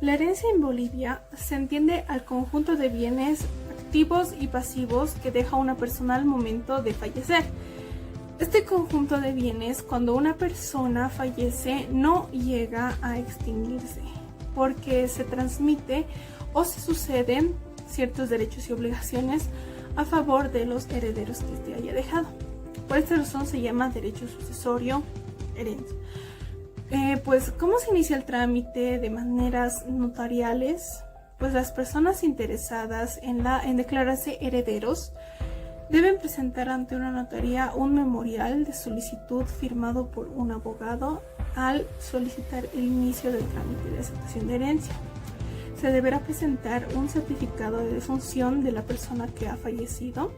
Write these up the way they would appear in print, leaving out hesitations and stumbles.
La herencia en Bolivia se entiende al conjunto de bienes activos y pasivos que deja una persona al momento de fallecer. Este conjunto de bienes, cuando una persona fallece, no llega a extinguirse, porque se transmite o se suceden ciertos derechos y obligaciones a favor de los herederos que éste haya dejado. Por esta razón se llama derecho sucesorio, herencia. Pues, ¿cómo se inicia el trámite de maneras notariales? Pues las personas interesadas en declararse herederos deben presentar ante una notaría un memorial de solicitud firmado por un abogado al solicitar el inicio del trámite de aceptación de herencia. Se deberá presentar un certificado de defunción de la persona que ha fallecido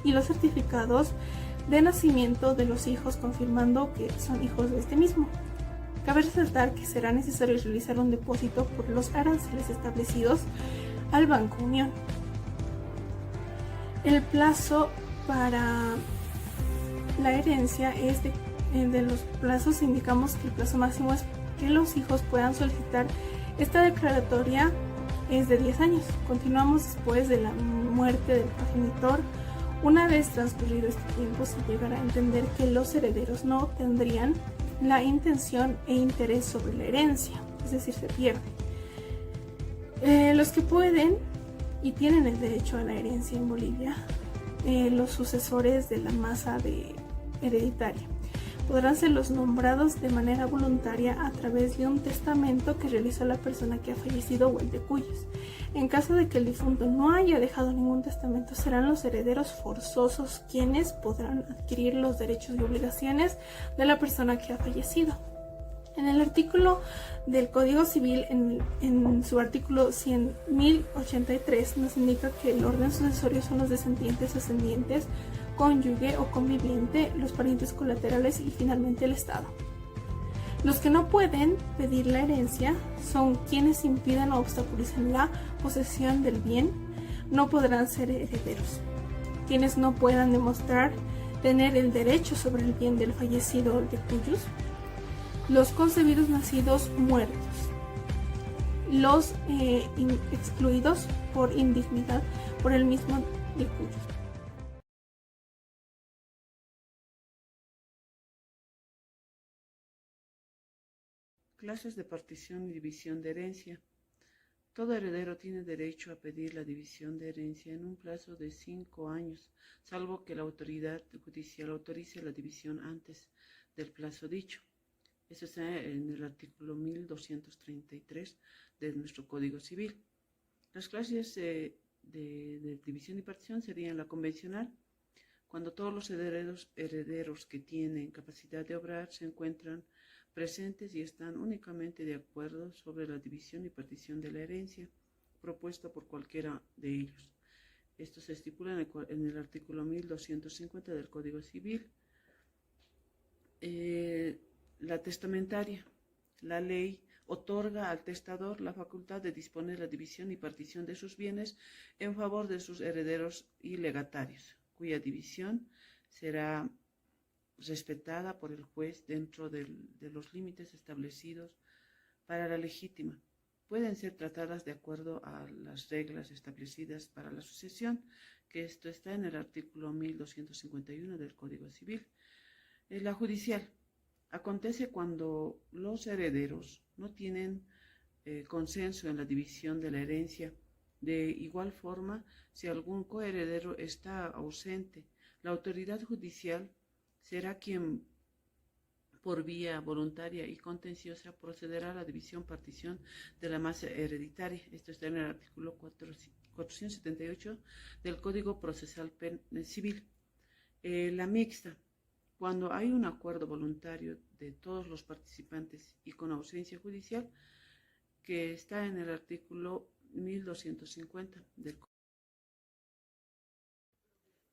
y los certificados de nacimiento de los hijos confirmando que son hijos de este mismo. Cabe resaltar que será necesario realizar un depósito por los aranceles establecidos al Banco Unión. El plazo para la herencia es de los plazos, indicamos que el plazo máximo es que los hijos puedan solicitar esta declaratoria es de 10 años. Continuamos después de la muerte del progenitor. Una vez transcurrido este tiempo, se llegará a entender que los herederos no tendrían la intención e interés sobre la herencia, es decir, se pierde. Los que pueden y tienen el derecho a la herencia en Bolivia, los sucesores de la masa hereditaria, podrán ser los nombrados de manera voluntaria a través de un testamento que realizó la persona que ha fallecido o el de cuyos. En caso de que el difunto no haya dejado ningún testamento, serán los herederos forzosos quienes podrán adquirir los derechos y obligaciones de la persona que ha fallecido. En el artículo del Código Civil, en su artículo 100.083, nos indica que el orden sucesorio son los descendientes, ascendientes, cónyuge o conviviente, los parientes colaterales y finalmente el Estado. Los que no pueden pedir la herencia son quienes impidan o obstaculicen la posesión del bien, no podrán ser herederos. Quienes no puedan demostrar tener el derecho sobre el bien del fallecido o de cuyos, los concebidos nacidos muertos, los excluidos por indignidad por el mismo de cuyos. Clases de partición y división de herencia. Todo heredero tiene derecho a pedir la división de herencia en un plazo de 5 años, salvo que la autoridad judicial autorice la división antes del plazo dicho. Eso está en el artículo 1233 de nuestro Código Civil. Las clases de división y partición serían la convencional, cuando todos los herederos que tienen capacidad de obrar se encuentran presentes y están únicamente de acuerdo sobre la división y partición de la herencia propuesta por cualquiera de ellos. Esto se estipula en el artículo 1250 del Código Civil. La testamentaria. La ley otorga al testador la facultad de disponer la división y partición de sus bienes en favor de sus herederos y legatarios, cuya división será respetada por el juez dentro de los límites establecidos para la legítima. Pueden ser tratadas de acuerdo a las reglas establecidas para la sucesión, que esto está en el artículo 1251 del Código Civil. La judicial. Acontece cuando los herederos no tienen consenso en la división de la herencia. De igual forma, si algún coheredero está ausente, la autoridad judicial será quien, por vía voluntaria y contenciosa, procederá a la división-partición de la masa hereditaria. Esto está en el artículo 478 del Código Procesal Civil. La mixta. Cuando hay un acuerdo voluntario de todos los participantes y con ausencia judicial, que está en el artículo 1250 del Código.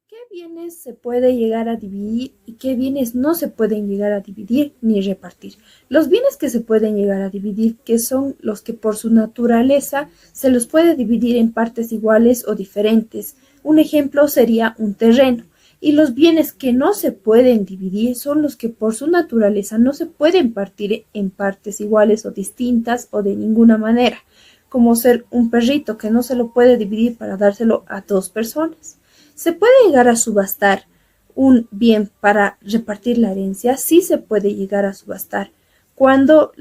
¿Qué bienes se puede llegar a dividir y qué bienes no se pueden llegar a dividir ni repartir? Los bienes que se pueden llegar a dividir, que son los que por su naturaleza se los puede dividir en partes iguales o diferentes. Un ejemplo sería un terreno. Y los bienes que no se pueden dividir son los que por su naturaleza no se pueden partir en partes iguales o distintas o de ninguna manera, como ser un perrito que no se lo puede dividir para dárselo a dos personas. ¿Se puede llegar a subastar un bien para repartir la herencia? Sí se puede llegar a subastar. Cuando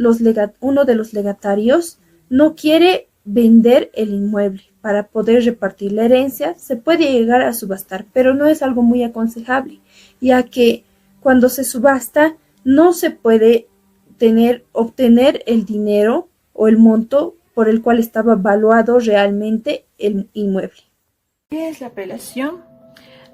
uno de los legatarios no quiere vender el inmueble para poder repartir la herencia, se puede llegar a subastar, pero no es algo muy aconsejable, ya que cuando se subasta no se puede obtener el dinero o el monto por el cual estaba valuado realmente el inmueble. ¿Qué es la prelación?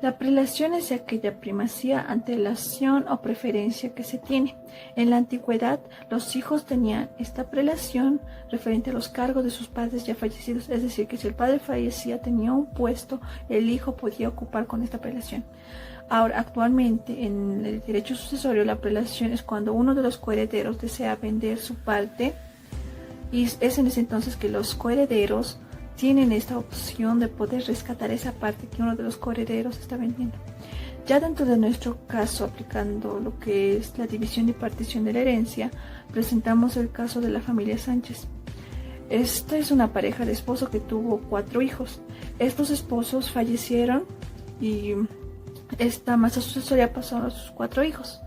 La prelación es aquella primacía, antelación o preferencia que se tiene. En la antigüedad, los hijos tenían esta prelación referente a los cargos de sus padres ya fallecidos, es decir, que si el padre fallecía, tenía un puesto, el hijo podía ocupar con esta prelación. Ahora, actualmente, en el derecho sucesorio, la prelación es cuando uno de los coherederos desea vender su parte, y es en ese entonces que los coherederos tienen esta opción de poder rescatar esa parte que uno de los coherederos está vendiendo. Ya dentro de nuestro caso, aplicando lo que es la división y partición de la herencia, presentamos el caso de la familia Sánchez. Esta es una pareja de esposo que tuvo 4 hijos. Estos esposos fallecieron y esta masa sucesoria pasó a sus 4 hijos.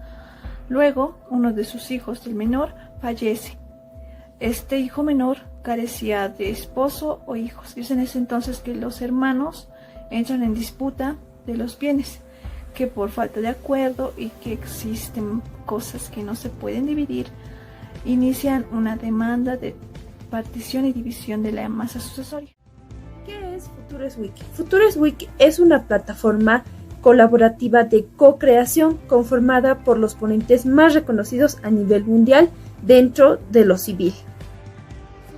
Luego, uno de sus hijos, el menor, fallece. Este hijo menor carecía de esposo o hijos. Es en ese entonces que los hermanos entran en disputa de los bienes, que por falta de acuerdo y que existen cosas que no se pueden dividir, inician una demanda de partición y división de la masa sucesoria. ¿Qué es Futures Wiki? Futures Wiki es una plataforma colaborativa de co-creación conformada por los ponentes más reconocidos a nivel mundial dentro de lo civil.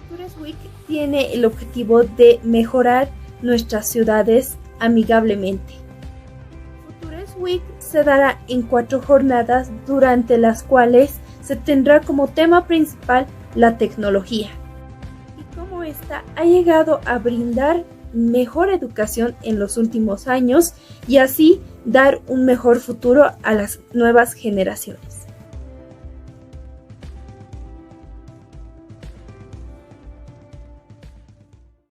Futures Week tiene el objetivo de mejorar nuestras ciudades amigablemente. Futures Week se dará en 4 jornadas durante las cuales se tendrá como tema principal la tecnología y cómo esta ha llegado a brindar mejor educación en los últimos años y así dar un mejor futuro a las nuevas generaciones.